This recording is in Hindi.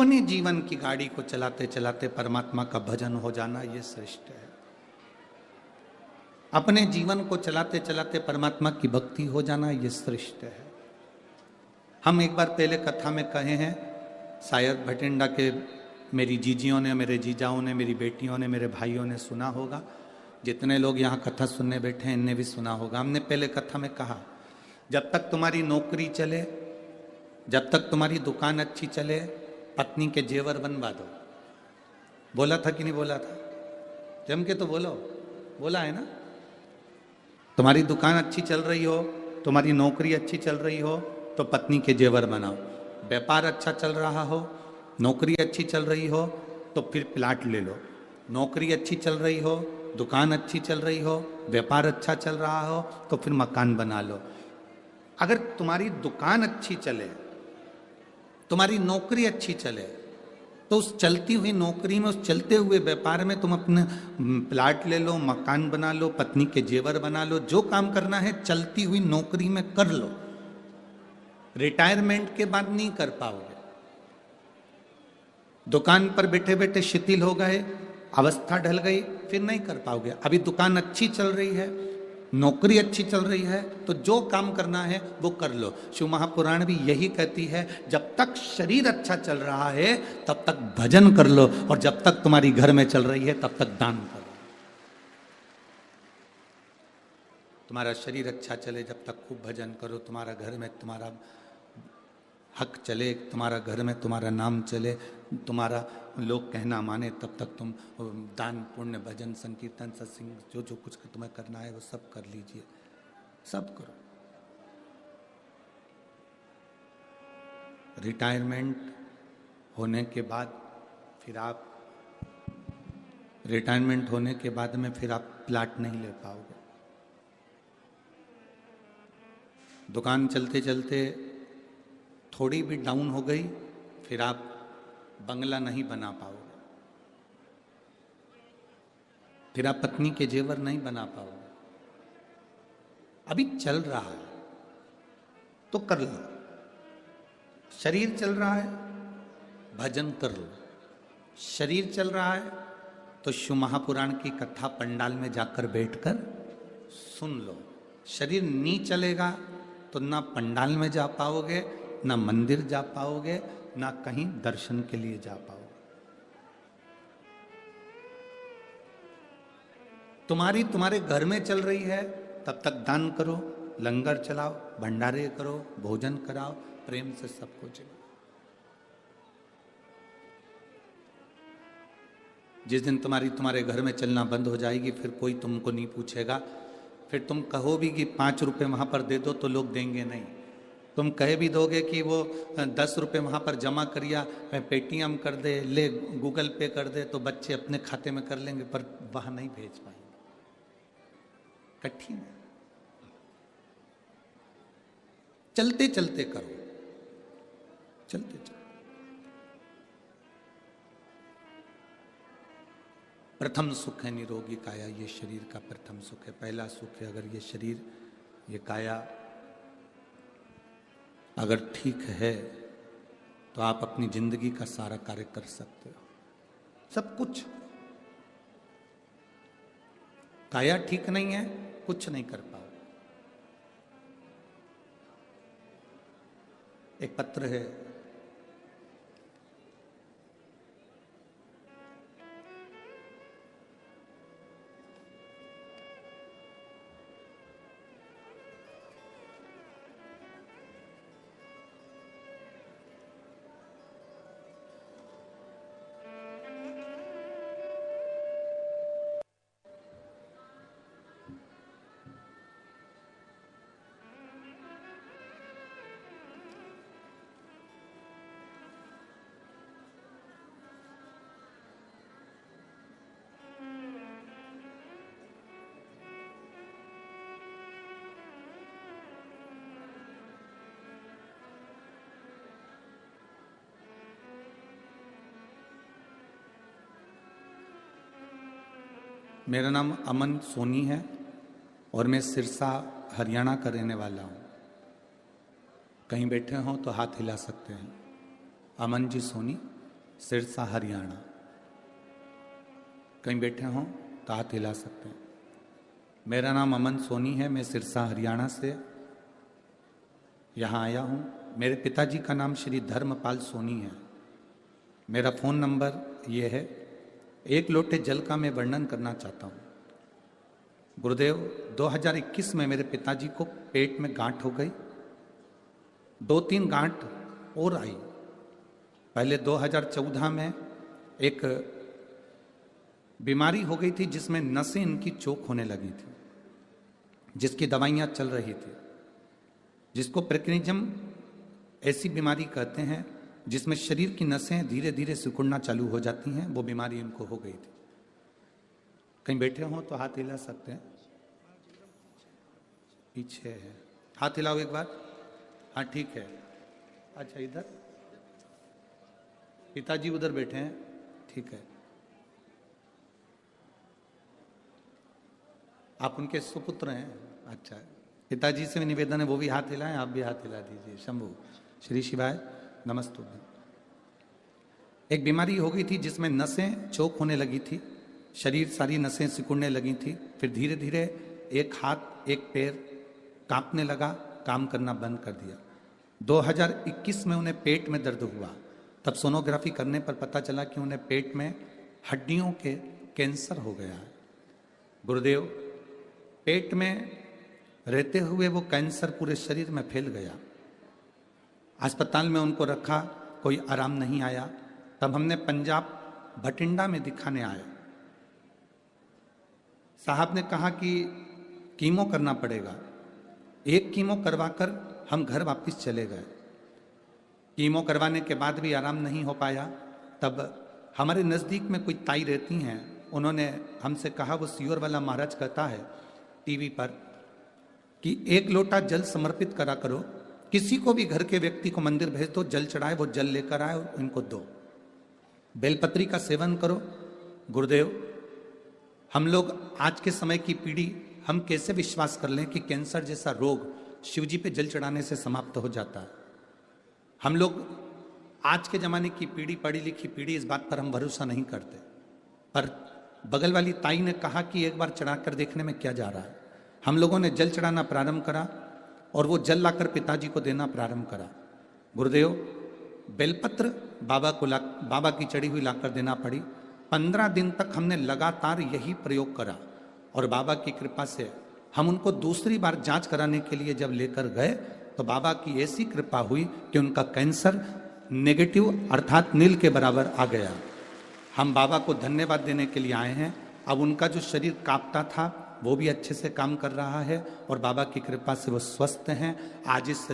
अपने जीवन की गाड़ी को चलाते चलाते परमात्मा का भजन हो जाना, यह श्रेष्ठ है। अपने जीवन को चलाते चलाते परमात्मा की भक्ति हो जाना, यह श्रेष्ठ है। हम एक बार पहले कथा में कहे हैं, शायद भटिंडा के मेरी जीजियों ने, मेरे जीजाओं ने, मेरी बेटियों ने, मेरे भाइयों ने सुना होगा। जितने लोग यहाँ कथा सुनने बैठे हैं इनने भी सुना होगा। हमने पहले कथा में कहा, जब तक तुम्हारी नौकरी चले, जब तक तुम्हारी दुकान अच्छी चले, पत्नी के जेवर बनवा दो। बोला था कि नहीं बोला था? जम के तो बोलो, बोला है ना? तुम्हारी दुकान अच्छी चल रही हो, तुम्हारी नौकरी अच्छी चल रही हो, तो पत्नी के जेवर बनाओ। व्यापार अच्छा चल रहा हो, नौकरी अच्छी चल रही हो, तो फिर प्लाट ले लो। नौकरी अच्छी चल रही हो, दुकान अच्छी चल रही हो, व्यापार अच्छा चल रहा हो, तो फिर मकान बना लो। अगर तुम्हारी दुकान अच्छी चले, तुम्हारी नौकरी अच्छी चले, तो उस चलती हुई नौकरी में, उस चलते हुए व्यापार में तुम अपने प्लाट ले लो, मकान बना लो, पत्नी के जेवर बना लो। जो काम करना है चलती हुई नौकरी में कर लो। रिटायरमेंट के बाद नहीं कर पाओगे। दुकान पर बैठे बैठे शिथिल हो गए, अवस्था ढल गई, फिर नहीं कर पाओगे। अभी दुकान अच्छी चल रही है, नौकरी अच्छी चल रही है, तो जो काम करना है वो कर लो। शिव महापुराण भी यही कहती है, जब तक शरीर अच्छा चल रहा है तब तक भजन कर लो, और जब तक तुम्हारी घर में चल रही है तब तक दान करो। तुम्हारा शरीर अच्छा चले जब तक खूब भजन करो, तुम्हारा घर में तुम्हारा हक चले, तुम्हारा घर में तुम्हारा नाम चले, तुम्हारा लोग कहना माने, तब तक तुम दान पुण्य भजन संकीर्तन सत्संग जो जो कुछ तुम्हें करना है वो सब कर लीजिए, सब करो। रिटायरमेंट होने के बाद फिर आप रिटायरमेंट होने के बाद में फिर आप प्लाट नहीं ले पाओगे। दुकान चलते चलते थोड़ी भी डाउन हो गई, फिर आप बंगला नहीं बना पाओगे, फिर आप पत्नी के जेवर नहीं बना पाओगे। अभी चल रहा है तो कर लो, शरीर चल रहा है भजन कर लो। शरीर चल रहा है तो शिव महापुराण की कथा पंडाल में जाकर बैठकर सुन लो। शरीर नहीं चलेगा तो ना पंडाल में जा पाओगे, ना मंदिर जा पाओगे, ना कहीं दर्शन के लिए जा पाओगे। तुम्हारे घर में चल रही है तब तक दान करो, लंगर चलाओ, भंडारे करो, भोजन कराओ, प्रेम से सबको चलो। जिस दिन तुम्हारे घर में चलना बंद हो जाएगी, फिर कोई तुमको नहीं पूछेगा। फिर तुम कहो भी कि 5 रुपए वहां पर दे दो तो लोग देंगे नहीं। तुम कह भी दोगे कि वो 10 रुपए वहां पर जमा करिया, पेटीएम कर दे, ले गूगल पे कर दे, तो बच्चे अपने खाते में कर लेंगे, पर वहां नहीं भेज पाएंगे। कठिन है। चलते चलते करो, चलते चलते। प्रथम सुख है निरोगी काया, ये शरीर का प्रथम सुख है, पहला सुख है। अगर ये शरीर, ये काया अगर ठीक है तो आप अपनी जिंदगी का सारा कार्य कर सकते हो, सब कुछ। काया ठीक नहीं है, कुछ नहीं कर पाओ। एक पत्र है, मेरा नाम अमन सोनी है और मैं सिरसा हरियाणा का रहने वाला हूँ। कहीं बैठे हों तो हाथ हिला सकते हैं। अमन जी सोनी, सिरसा हरियाणा। कहीं बैठे हों तो हाथ हिला सकते हैं। मेरा नाम अमन सोनी है, मैं सिरसा हरियाणा से यहाँ आया हूँ। मेरे पिताजी का नाम श्री धर्मपाल सोनी है। मेरा फ़ोन नंबर ये है। एक लोटे जल का मैं वर्णन करना चाहता हूँ। गुरुदेव, 2021 में मेरे पिताजी को पेट में गांठ हो गई, 2-3 गांठ और आई। पहले 2014 में एक बीमारी हो गई थी जिसमें नसें इनकी चोक होने लगी थी, जिसकी दवाइयाँ चल रही थी, जिसको प्रेक्निज्म ऐसी बीमारी कहते हैं जिसमें शरीर की नसें धीरे धीरे सिकुड़ना चालू हो जाती हैं। वो बीमारी इनको हो गई थी। कहीं बैठे हों तो हाथ हिला सकते हैं। पीछे है, हाथ हिलाओ एक बार। हाँ ठीक है। अच्छा, इधर पिताजी उधर बैठे हैं, ठीक है। आप उनके सुपुत्र हैं। अच्छा, पिताजी से भी निवेदन है वो भी हाथ हिलाएं, आप भी हाथ हिला दीजिए। शंभू श्री शिवाय नमस्तु। एक बीमारी हो गई थी जिसमें नसें चोक होने लगी थी, शरीर सारी नसें सिकुड़ने लगी थी। फिर धीरे धीरे एक हाथ एक पैर कांपने लगा, काम करना बंद कर दिया। 2021 में उन्हें पेट में दर्द हुआ। तब सोनोग्राफी करने पर पता चला कि उन्हें पेट में हड्डियों के कैंसर हो गया है। गुरुदेव, पेट में रहते हुए वो कैंसर पूरे शरीर में फैल गया। अस्पताल में उनको रखा, कोई आराम नहीं आया। तब हमने पंजाब भटिंडा में दिखाने आए। साहब ने कहा कि कीमो करना पड़ेगा। एक कीमो करवाकर हम घर वापस चले गए। कीमो करवाने के बाद भी आराम नहीं हो पाया। तब हमारे नज़दीक में कोई ताई रहती हैं, उन्होंने हमसे कहा, वो सियोर वाला महाराज कहता है टीवी पर कि 1 लोटा जल समर्पित करा करो, किसी को भी घर के व्यक्ति को मंदिर भेज दो, जल चढ़ाए, वो जल लेकर आए और इनको दो। बेलपत्री का सेवन करो। गुरुदेव, हम लोग आज के समय की पीढ़ी, हम कैसे विश्वास कर लें कि कैंसर जैसा रोग शिवजी पे जल चढ़ाने से समाप्त हो जाता है। हम लोग आज के ज़माने की पीढ़ी, पढ़ी लिखी पीढ़ी, इस बात पर हम भरोसा नहीं करते। पर बगल वाली ताई ने कहा कि एक बार चढ़ाकर देखने में क्या जा रहा है। हम लोगों ने जल चढ़ाना प्रारंभ करा और वो जल लाकर पिताजी को देना प्रारंभ करा। गुरुदेव, बेलपत्र बाबा की चढ़ी हुई लाकर देना पड़ी। 15 दिन तक हमने लगातार यही प्रयोग करा और बाबा की कृपा से हम उनको दूसरी बार जांच कराने के लिए जब लेकर गए तो बाबा की ऐसी कृपा हुई कि उनका कैंसर नेगेटिव अर्थात नील के बराबर आ गया। हम बाबा को धन्यवाद देने के लिए आए हैं। अब उनका जो शरीर कांपता था वो भी अच्छे से काम कर रहा है और बाबा की कृपा से वो स्वस्थ हैं। आज इस